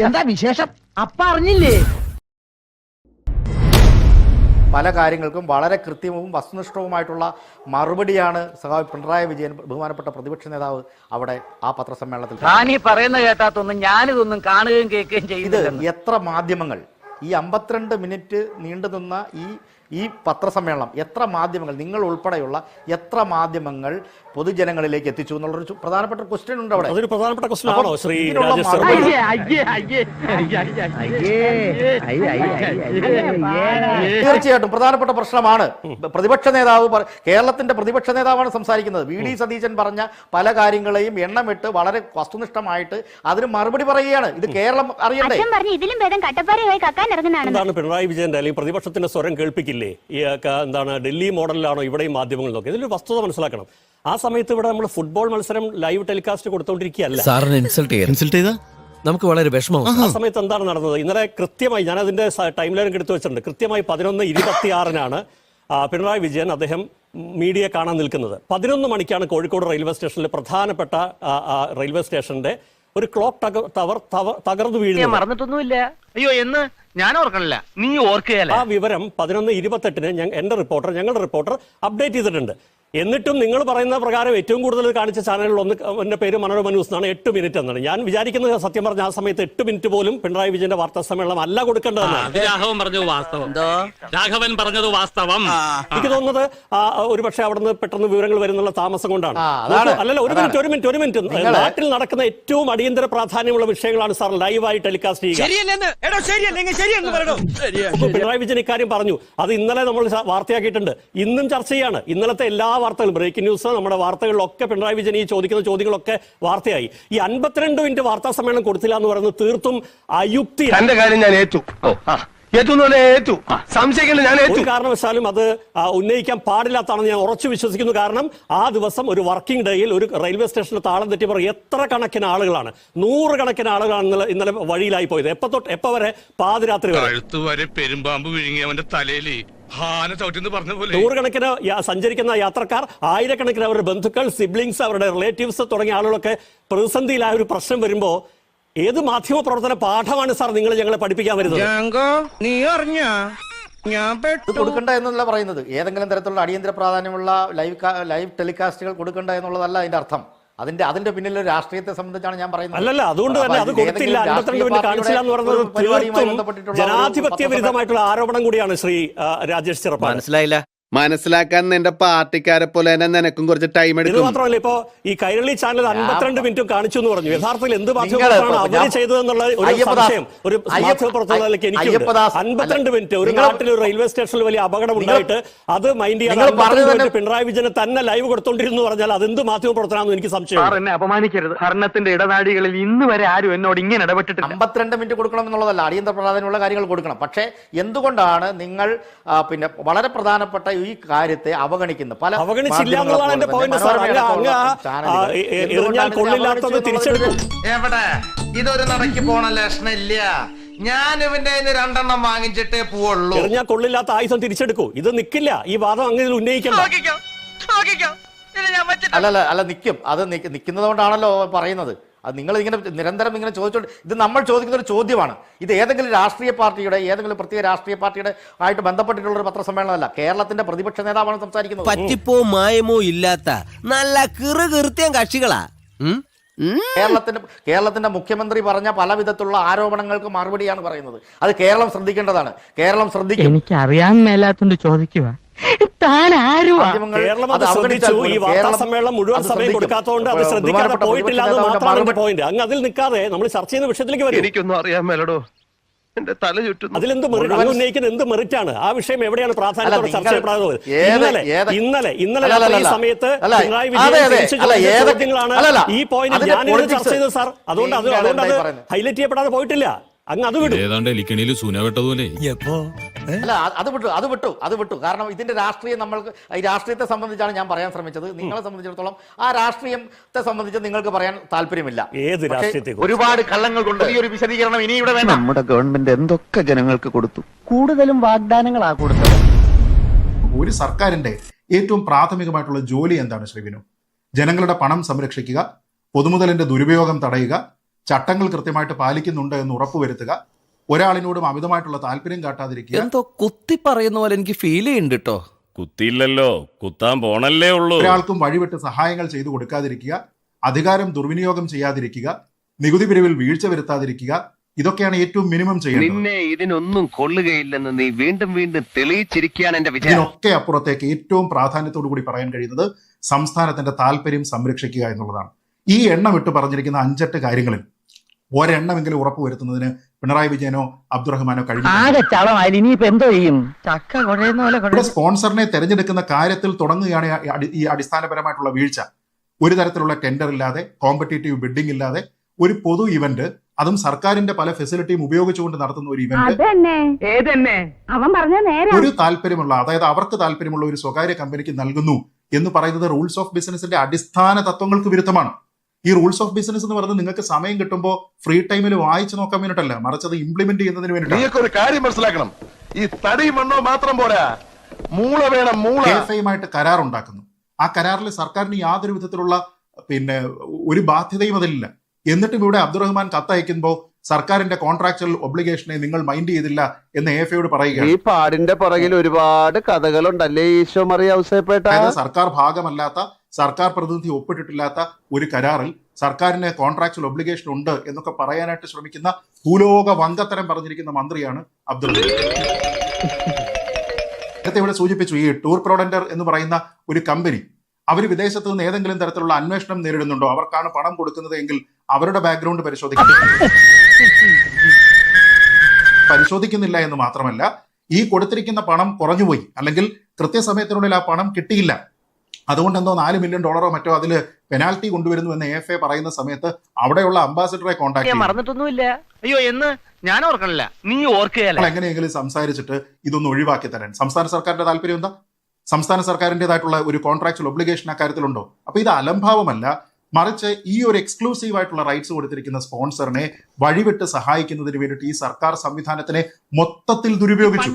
എന്താ വിശേഷം? അപ്പ അറിഞ്ഞില്ലേ? പല കാര്യങ്ങൾക്കും വളരെ കൃത്യവും വസ്തുനിഷ്ഠവുമായിട്ടുള്ള മറുപടിയാണ് സഖാവ് പിണറായി വിജയൻ, ബഹുമാനപ്പെട്ട പ്രതിപക്ഷ നേതാവ്, അവിടെ ആ പത്രസമ്മേളനത്തിൽ. താനീ പറയുന്ന കേട്ടാത്തൊന്നും ഞാനിതൊന്നും കാണുകയും കേൾക്കുകയും ഇത് ചെയ്യുന്നില്ല. എത്ര മാധ്യമങ്ങൾ ഈ 52 മിനിറ്റ് നീണ്ടുനിന്ന ഈ പത്രസമ്മേളനം എത്ര മാധ്യമങ്ങൾ, നിങ്ങൾ ഉൾപ്പെടെയുള്ള എത്ര മാധ്യമങ്ങൾ പൊതുജനങ്ങളിലേക്ക് എത്തിച്ചു എന്നുള്ളൊരു പ്രധാനപ്പെട്ട ക്വസ്റ്റ്യൻ ഉണ്ട് അവിടെ. അതൊരു പ്രധാനപ്പെട്ട ക്വസ്റ്റ്യൻ ആണോ ശ്രീ തീർച്ചയായിട്ടും പ്രധാനപ്പെട്ട പ്രശ്നമാണ്. പ്രതിപക്ഷ നേതാവ്, കേരളത്തിന്റെ പ്രതിപക്ഷ നേതാവാണ് സംസാരിക്കുന്നത്. വി ഡി സതീശൻ പറഞ്ഞ പല കാര്യങ്ങളെയും എണ്ണമിട്ട് വളരെ വസ്തുനിഷ്ഠമായിട്ട് അതിന് മറുപടി പറയുകയാണ്. ഇത് കേരളം അറിയണ്ടേ? എന്താണ് പിണറായി വിജയന്റെ അല്ലെങ്കിൽ പ്രതിപക്ഷത്തിന്റെ സ്വരം കേൾപ്പിക്കില്ലേ? എന്താണ് ഡൽഹി മോഡലിലാണോ ഇവിടെയും മാധ്യമങ്ങൾ നോക്കി? ഇതിലൊരു വസ്തുത മനസ്സിലാക്കണം. ആ സമയത്ത് ഇവിടെ നമ്മൾ ഫുട്ബോൾ മത്സരം ലൈവ് ടെലികാസ്റ്റ് കൊടുത്തോണ്ടിരിക്കുകയല്ല. സാറിനെ ഇൻസൾട്ട് ചെയ്താ നമുക്ക് വളരെ വിഷമം. ആ സമയത്ത് എന്താണ് നടന്നത്? ഇന്നലെ കൃത്യമായി ഞാൻ അതിന്റെ ടൈം ലൈൻ എടുത്തു വെച്ചിട്ടുണ്ട്. കൃത്യമായി 11:26 പിണറായി വിജയൻ അദ്ദേഹം മീഡിയയെ കാണാൻ നിൽക്കുന്നത്. 11 മണിക്കാണ് കോഴിക്കോട് റെയിൽവേ സ്റ്റേഷനിലെ പ്രധാനപ്പെട്ട റെയിൽവേ സ്റ്റേഷന്റെ ഒരു ക്ലോക്ക് ടവർ തകർന്നു വീഴുന്നു. മറന്നിട്ടൊന്നുമില്ല. അയ്യോ, എന്ന് ഞാൻ ഓർക്കണില്ല, നീ ഓർക്കുകയല്ല. ആ വിവരം 11:28 ഞങ്ങളുടെ റിപ്പോർട്ടർ അപ്ഡേറ്റ് ചെയ്തിട്ടുണ്ട്. എന്നിട്ടും നിങ്ങൾ പറയുന്ന പ്രകാരം ഏറ്റവും കൂടുതൽ കാണിച്ച ചാനലുകളിൽ ഒന്ന്, എന്റെ പേര് മനോരമ ന്യൂസ് എന്നാണ്, 8 മിനിറ്റ് എന്നാണ്. ഞാൻ വിചാരിക്കുന്നത് സത്യം പറഞ്ഞ ആ സമയത്ത് 8 മിനിറ്റ് പോലും പിണറായി വിജയന്റെ വാർത്താ സമ്മേളനം അല്ല കൊടുക്കേണ്ടതെന്നാണ്. രാഘവൻ പറഞ്ഞത് വാസ്തവം. എനിക്ക് തോന്നുന്നത് ഒരുപക്ഷെ അവിടുന്ന് പെട്ടെന്ന് വിവരങ്ങൾ വരുന്നുള്ള താമസം കൊണ്ടാണ്. അല്ലല്ല, ഒരു മിനിറ്റ് നാട്ടിൽ നടക്കുന്ന ഏറ്റവും അടിയന്തര പ്രാധാന്യമുള്ള വിഷയങ്ങളാണ് സാർ ലൈവായി ടെലികാസ്റ്റ് ചെയ്യുക. പിണറായി വിജയൻ ഇക്കാര്യം പറഞ്ഞു. അത് ഇന്നലെ നമ്മൾ വാർത്തയാക്കിയിട്ടുണ്ട്. ഇന്നും ചർച്ച ചെയ്യാണ്. ഇന്നലത്തെ എല്ലാ വാർത്തകളും, ബ്രേക്കിംഗ് ന്യൂസ്, നമ്മുടെ വാർത്തകളിലൊക്കെ പിണറായി വിജയൻ ഈ ചോദിക്കുന്ന ചോദ്യങ്ങളൊക്കെ വാർത്തയായി. ഈ 52 മിനിറ്റ് വാർത്താ സമ്മേളനം കൊടുത്തില്ല എന്ന് പറയുന്നത് തീർത്തും അയുക്തിയാണ്. എന്റെ കാര്യം ഞാൻ ഏറ്റു. ഒരു കാരണവശാലും അത് ഉന്നയിക്കാൻ പാടില്ലാത്താണെന്ന് ഞാൻ ഉറച്ചു വിശ്വസിക്കുന്നു. കാരണം ആ ദിവസം ഒരു വർക്കിംഗ് ഡേയിൽ ഒരു റെയിൽവേ സ്റ്റേഷനിൽ താളം തെറ്റിയവർ എത്ര കണക്കിന് ആളുകളാണ്, 100 കണക്കിന് ആളുകളാണ് ഇന്നലെ വഴിയിലായി പോയത്. എപ്പോ വരെ? പാതിരാത്രി വരെ. പെരുമ്പാമ്പ് വിഴുങ്ങി അവന്റെ തലയില് 100 കണക്കിന് സഞ്ചരിക്കുന്ന യാത്രക്കാർ, 1000 അവരുടെ ബന്ധുക്കൾ, സിബ്ലിങ്സ്, അവരുടെ റിലേറ്റീവ്സ് തുടങ്ങിയ ആളുകളൊക്കെ പ്രതിസന്ധിയിലായ ഒരു പ്രശ്നം വരുമ്പോ ഏത് മാധ്യമ പ്രവർത്തന പാഠമാണ് സാർ നിങ്ങൾ ഞങ്ങളെ പഠിപ്പിക്കാൻ വരുന്നത്? കൊടുക്കണ്ട എന്നല്ല പറയുന്നത്. ഏതെങ്കിലും തരത്തിലുള്ള അടിയന്തര പ്രാധാന്യമുള്ള ലൈവ് ടെലികാസ്റ്റുകൾ കൊടുക്കണ്ട എന്നുള്ളതല്ല അതിന്റെ അർത്ഥം. അതിന്റെ പിന്നിലെ രാഷ്ട്രീയത്തെ സംബന്ധിച്ചാണ് ഞാൻ പറയുന്നത്. അല്ലല്ല, അതുകൊണ്ട് തന്നെ അത് കൊടുത്തില്ല, 52 മിനിറ്റ് കാണിച്ചില്ല എന്ന് പറയുന്നത് ജനാധിപത്യ വിരുദ്ധമായിട്ടുള്ള ആരോപണം കൂടിയാണ്. ശ്രീ രാജേഷ് ചെറുപ്പാൻ, മനസ്സിലായില്ല? മനസ്സിലാക്കാൻ എന്റെ പാർട്ടിക്കാരെ പോലെ തന്നെ നിനക്കും കുറച്ച് ടൈം എടുക്കും. ഇത് മാത്രമല്ല, ഇപ്പോ ഈ കൈരളി ചാനൽ 52 മിനിറ്റും കാണിച്ചു എന്ന് പറഞ്ഞു. യഥാർത്ഥത്തിൽ എന്ത് മാധ്യമപ്രവർത്തനമാണ് അവര് ചെയ്തതെന്നുള്ള ഒരു സംശയം ഒരു മാധ്യമപ്രവർത്തനത്തിലേക്ക് എനിക്കുണ്ട്. 52 മിനിറ്റ് ഒരു നാട്ടിൽ ഒരു റെയിൽവേ സ്റ്റേഷനിൽ വലിയ അപകടം ഉണ്ടായിട്ട് അത് മൈൻഡ് ചെയ്യാൻ പിണറായി വിജയന് തന്നെ ലൈവ് കൊടുത്തോണ്ടിരുന്നു പറഞ്ഞാൽ അതെന്ത് മാധ്യമപ്രവർത്തനമാണെന്ന് എനിക്ക് സംശയം. എന്നെ അപമാനിക്കരുത്. ഭരണത്തിന്റെ ഇടനാഴികളിൽ ഇന്ന് വരെ ആരും എന്നോട് ഇങ്ങനെ ഇടപെട്ടിട്ടില്ല. 52 മിനിറ്റ് കൊടുക്കണം എന്നുള്ളതല്ല, അടിയന്തര പ്രാധാന്യമുള്ള കാര്യങ്ങൾ കൊടുക്കണം. പക്ഷേ എന്തുകൊണ്ടാണ് നിങ്ങൾ പിന്നെ വളരെ പ്രധാനപ്പെട്ട ഈ കാര്യത്തെ അവഗണിക്കുന്നു? അവഗണിച്ചില്ല എന്നുള്ളതാണ് എന്റെ പോയിന്റ് സാർ. എറിഞ്ഞാൽ കൊള്ളില്ലാത്തത് തിരിച്ചെടുക്കും. എവിടെ ഇതൊരു നടക്ക് പോണ ലക്ഷണില്ല. ഞാൻ ഇവന്റെ 2 വാങ്ങിച്ചിട്ടേ പോവുള്ളൂ. എറിഞ്ഞാൽ കൊള്ളില്ലാത്ത ആയുധം തിരിച്ചെടുക്കൂ. ഇത് നിൽക്കില്ല. ഈ വാദം അങ്ങനെ ഉന്നയിക്കണം. അല്ല നിൽക്കും. അത് നിൽക്കുന്നതുകൊണ്ടാണല്ലോ പറയുന്നത്. അത് നിങ്ങൾ ഇങ്ങനെ നിരന്തരം ഇങ്ങനെ ചോദിച്ചോണ്ട്, ഇത് നമ്മൾ ചോദിക്കുന്ന ഒരു ചോദ്യമാണ്. ഇത് ഏതെങ്കിലും രാഷ്ട്രീയ പാർട്ടിയുടെ, ഏതെങ്കിലും പ്രത്യേക രാഷ്ട്രീയ പാർട്ടിയുടെ ആയിട്ട് ബന്ധപ്പെട്ടിട്ടുള്ള ഒരു പത്രസമ്മേളനമല്ല. കേരളത്തിന്റെ പ്രതിപക്ഷ നേതാവാണ് സംസാരിക്കുന്നത്. പറ്റിപ്പോ മായമോ ഇല്ലാത്ത നല്ല കൃത്യം കക്ഷികളാ. കേരളത്തിന്റെ മുഖ്യമന്ത്രി പറഞ്ഞ പല വിധത്തിലുള്ള ആരോപണങ്ങൾക്ക് മറുപടിയാണ് പറയുന്നത്. അത് കേരളം ശ്രദ്ധിക്കേണ്ടതാണ്. കേരളം ശ്രദ്ധിക്കും. എനിക്ക് അറിയാൻ മേലാത്തോണ്ട് ചോദിക്കുക. കേരളം അത് ശ്രദ്ധിച്ചു. ഈ വാർത്താ സമ്മേളനം മുഴുവൻ സമയം കൊടുക്കാത്തതുകൊണ്ട് അത് ശ്രദ്ധിക്കാതെ പോയിട്ടില്ല എന്ന് മാത്രമാണ് എന്റെ പോയിന്റ്. അങ്ങ് അതിൽ നിൽക്കാതെ നമ്മൾ ചർച്ച ചെയ്യുന്ന വിഷയത്തിലേക്ക് വരും. എനിക്കൊന്നും അറിയാൻ മേലടോ, എന്റെ തല ചുറ്റുന്നു. അതിലെന്ത് മെറിറ്റ്, അത് ഉന്നയിക്കുന്ന എന്ത് മെറിറ്റ് ആണ്? ആ വിഷയം എവിടെയാണ് പ്രാധാന്യത്തോടെ ചർച്ച ചെയ്യപ്പെടാതെ? ഇന്നലെ ഈ സമയത്ത് പിണറായി വിജയൻ ചോദ്യങ്ങളാണ് ഈ പോയിന്റ് ഞാനിത് ചർച്ച ചെയ്തത് സാർ. അതുകൊണ്ട് അത് ഹൈലൈറ്റ് ചെയ്യപ്പെടാതെ പോയിട്ടില്ല. അങ്ങ് അത് വിടും. അത് വിട്ടു. കാരണം ഇതിന്റെ രാഷ്ട്രീയം, നമ്മൾക്ക് ഈ രാഷ്ട്രീയത്തെ സംബന്ധിച്ചാണ് ഞാൻ പറയാൻ ശ്രമിച്ചത്. നിങ്ങളെ സംബന്ധിച്ചിടത്തോളം ആ രാഷ്ട്രീയത്തെ സംബന്ധിച്ച് നിങ്ങൾക്ക് പറയാൻ താല്പര്യമില്ല. ഏത് രാഷ്ട്രീയത്തെ? ഒരുപാട് കള്ളങ്ങൾ കൊണ്ട് ഈ ഒരു വിശദീകരണം ഇനി ഇവിടെ വേണ്ട. നമ്മുടെ ഗവൺമെന്റ് എന്തൊക്കെ ജനങ്ങൾക്ക് കൊടുത്തു? കൂടുതലും വാഗ്ദാനങ്ങളാ കൊടുത്തത്. ഒരു സർക്കാരിന്റെ ഏറ്റവും പ്രാഥമികമായിട്ടുള്ള ജോലി എന്താണ് ശ്രീ വിനു? ജനങ്ങളുടെ പണം സംരക്ഷിക്കുക, പൊതുമുതലിന്റെ ദുരുപയോഗം തടയുക, ചട്ടങ്ങൾ കൃത്യമായിട്ട് പാലിക്കുന്നുണ്ട് എന്ന് ഉറപ്പുവരുത്തുക, ഒരാളിനോടും അമിതമായിട്ടുള്ള താല്പര്യം കാട്ടാതിരിക്കുക. എന്തോ കുത്തി പറയുന്ന പോലെ എനിക്ക് ഫീൽ ചെയ്യുന്നുണ്ട് കേട്ടോ. കുത്തിയില്ലല്ലോ, കുത്താൻ പോണല്ലേ ഉള്ളൂ. ഒരാൾക്കും വഴിവിട്ട് സഹായങ്ങൾ ചെയ്തു കൊടുക്കാതിരിക്കുക, അധികാരം ദുർവിനിയോഗം ചെയ്യാതിരിക്കുക, നികുതി പിരിവിൽ വീഴ്ച വരുത്താതിരിക്കുക. ഇതൊക്കെയാണ് ഏറ്റവും മിനിമം ചെയ്യേണ്ടത്. നിന്നെ ഇതിനൊന്നും കൊള്ളുകയില്ലെന്ന് നീ വീണ്ടും വീണ്ടും തെളിയിച്ചിരിക്കുകയാണ് എന്റെ വിജയം. ഇതിനൊക്കെ അപ്പുറത്തേക്ക് ഏറ്റവും പ്രാധാന്യത്തോടു കൂടി പറയാൻ കഴിയുന്നത് സംസ്ഥാനത്തിന്റെ താല്പര്യം സംരക്ഷിക്കുക എന്നുള്ളതാണ്. ഈ എണ്ണം ഇട്ട് പറഞ്ഞിരിക്കുന്ന 5-8 കാര്യങ്ങളിൽ ഒരെണ്ണമെങ്കിലും ഉറപ്പുവരുത്തുന്നതിന് പിണറായി വിജയനോ അബ്ദുറഹ്മാനോ കഴിഞ്ഞു. സ്പോൺസറിനെ തെരഞ്ഞെടുക്കുന്ന കാര്യത്തിൽ തുടങ്ങുകയാണ് ഈ അടിസ്ഥാനപരമായിട്ടുള്ള വീഴ്ച. ഒരു തരത്തിലുള്ള ടെൻഡർ ഇല്ലാതെ, കോമ്പറ്റീറ്റീവ് ബിഡിംഗ് ഇല്ലാതെ, ഒരു പൊതു ഇവന്റ്, അതും സർക്കാരിന്റെ പല ഫെസിലിറ്റിയും ഉപയോഗിച്ചുകൊണ്ട് നടത്തുന്ന ഒരു ഇവന്റ് ഒരു താല്പര്യമുള്ള, അതായത് അവർക്ക് താല്പര്യമുള്ള ഒരു സ്വകാര്യ കമ്പനിക്ക് നൽകുന്നു എന്ന് പറയുന്നത് റൂൾസ് ഓഫ് ബിസിനസിന്റെ അടിസ്ഥാന തത്വങ്ങൾക്ക് വിരുദ്ധമാണ്. ഈ റൂൾസ് ഓഫ് ബിസിനസ് എന്ന് പറയുന്നത് നിങ്ങൾക്ക് സമയം കിട്ടുമ്പോൾ ഫ്രീ ടൈമിൽ വായിച്ചു നോക്കാൻ വേണ്ടിയിട്ടല്ല, മറിച്ച് അത് ഇംപ്ലിമെന്റ് ചെയ്യുന്നതിന് വേണ്ടിയിട്ടാണ്. ഒരു കാര്യം മനസ്സിലാക്കണം, ഈ തടി മണ്ണോ മാത്രം പോരാ, മൂള വേണം. KFI-യുമായിട്ട് കരാർ ഉണ്ടാക്കുന്നു. ആ കരാറിൽ സർക്കാരിന് യാതൊരു വിധത്തിലുള്ള ഒരു ബാധ്യതയും അതിലില്ല. എന്നിട്ടും ഇവിടെ അബ്ദുറഹ്മാൻ കത്തയക്കുമ്പോൾ സർക്കാരിന്റെ കോൺട്രാക്ച്വൽ ഒബ്ലിഗേഷനെ നിങ്ങൾ മൈൻഡ് ചെയ്തില്ല എന്ന് AFA-യോട് പറയുകയാണ്. ഈ പാടിന്റെ പുറകിൽ ഒരുപാട് കഥകളുണ്ടല്ലേ ഈശോ മറിയ ഔസേപ്പേട്ട. അതായത് സർക്കാർ ഭാഗമല്ലാത്ത, സർക്കാർ പ്രതിനിധി ഒപ്പിട്ടിട്ടില്ലാത്ത ഒരു കരാറിൽ സർക്കാരിന് കോൺട്രാക്ച്വൽ ഒബ്ലിഗേഷൻ ഉണ്ട് എന്നൊക്കെ പറയാനായിട്ട് ശ്രമിക്കുന്ന ഭൂലോക വങ്കത്തരം പറഞ്ഞിരിക്കുന്ന മന്ത്രിയാണ് അബ്ദുൾ. നേരത്തെ ഇവിടെ സൂചിപ്പിച്ചു, ഈ ടൂർ പ്രൊഡൻഡർ എന്ന് പറയുന്ന ഒരു കമ്പനി, അവർ വിദേശത്ത് നിന്ന് ഏതെങ്കിലും തരത്തിലുള്ള അന്വേഷണം നേരിടുന്നുണ്ടോ, അവർക്കാണ് പണം കൊടുക്കുന്നത് എങ്കിൽ അവരുടെ ബാക്ക്ഗ്രൗണ്ട് പരിശോധിക്കുന്നില്ല എന്ന് മാത്രമല്ല, ഈ കൊടുത്തിരിക്കുന്ന പണം കുറഞ്ഞുപോയി, അല്ലെങ്കിൽ കൃത്യസമയത്തിനുള്ളിൽ ആ പണം കിട്ടിയില്ല, അതുകൊണ്ട് എന്തോ $4 മില്യൺ മറ്റോ അതിൽ പെനാൽറ്റി കൊണ്ടുവരുന്നു എന്ന് AFA പറയുന്ന സമയത്ത് അവിടെയുള്ള അംബാസിഡറെ കോൺടാക്ട് മറന്നിട്ടൊന്നുമില്ല. അയ്യോ, എന്ന് ഞാൻ ഓർക്കണില്ല, നീ ഓർക്കുകയല്ല. എങ്ങനെയെങ്കിലും സംസാരിച്ചിട്ട് ഇതൊന്ന് ഒഴിവാക്കി തരാൻ സംസ്ഥാന സർക്കാരിന്റെ താല്പര്യം എന്താ? സംസ്ഥാന സർക്കാരിൻ്റെതായിട്ടുള്ള ഒരു കോൺട്രാക്ച്വൽ ഒബ്ലിഗേഷൻ അക്കാര്യത്തിലുണ്ടോ? അപ്പൊ ഇത് അലംഭാവമല്ല, മറിച്ച് ഈ ഒരു എക്സ്ക്ലൂസീവ് ആയിട്ടുള്ള റൈറ്റ്സ് കൊടുത്തിരിക്കുന്ന സ്പോൺസറിനെ വഴിവിട്ട് സഹായിക്കുന്നതിന് വേണ്ടിയിട്ട് ഈ സർക്കാർ സംവിധാനത്തിനെ മൊത്തത്തിൽ ദുരുപയോഗിച്ചു.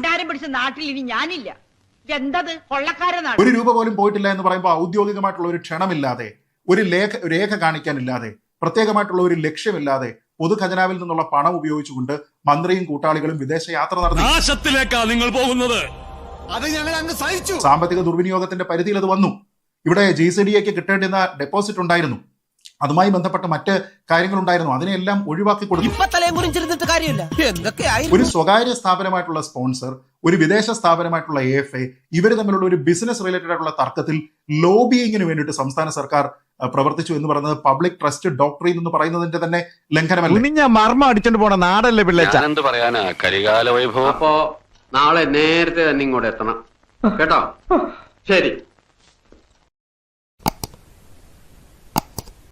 ഒരു രൂപ പോലും പോയിട്ടില്ല എന്ന് പറയുമ്പോൾ ഔദ്യോഗികമായിട്ടുള്ള ഒരു ക്ഷണമില്ലാതെ, ഒരു രേഖ കാണിക്കാനില്ലാതെ, പ്രത്യേകമായിട്ടുള്ള ഒരു ലക്ഷ്യമില്ലാതെ പൊതുഖജനാവിൽ നിന്നുള്ള പണം ഉപയോഗിച്ചുകൊണ്ട് മന്ത്രിയും കൂട്ടാളികളും വിദേശ യാത്ര നടത്തി. നാശത്തിലേക്കാണ് നിങ്ങൾ പോകുന്നത്. സാമ്പത്തിക ദുർവിനിയോഗത്തിന്റെ പരിധിയിൽ അത് വന്നു. ഇവിടെ GCDAക്ക് കിട്ടേണ്ടുന്ന ഡെപ്പോസിറ്റ് ഉണ്ടായിരുന്നു, അതുമായി ബന്ധപ്പെട്ട മറ്റ് കാര്യങ്ങളുണ്ടായിരുന്നു, അതിനെല്ലാം ഒഴിവാക്കി കൊടുത്തു. ഒരു സ്വകാര്യ സ്ഥാപനമായിട്ടുള്ള സ്പോൺസർ, ഒരു വിദേശ സ്ഥാപനമായിട്ടുള്ള AFA, ഇവർ തമ്മിലുള്ള ഒരു ബിസിനസ് റിലേറ്റഡ് ആയിട്ടുള്ള തർക്കത്തിൽ ലോബിയിങ്ങിന് വേണ്ടിയിട്ട് സംസ്ഥാന സർക്കാർ പ്രവർത്തിച്ചു എന്ന് പറയുന്നത് പബ്ലിക് ട്രസ്റ്റ് ഡോക്ട്രീൻ എന്ന് പറയുന്നതിന്റെ തന്നെ ലംഘനമല്ല. മർമ്മ അടിച്ചോണ്ട് പോണ നാടല്ലേ പിള്ളേച്ച. എന്ത് പറയാനാ, കരികാല വൈഭവം. അപ്പോ നാളെ നേരത്തെ തന്നെ ഇങ്ങോട്ട് എത്തണം കേട്ടോ. ശരി.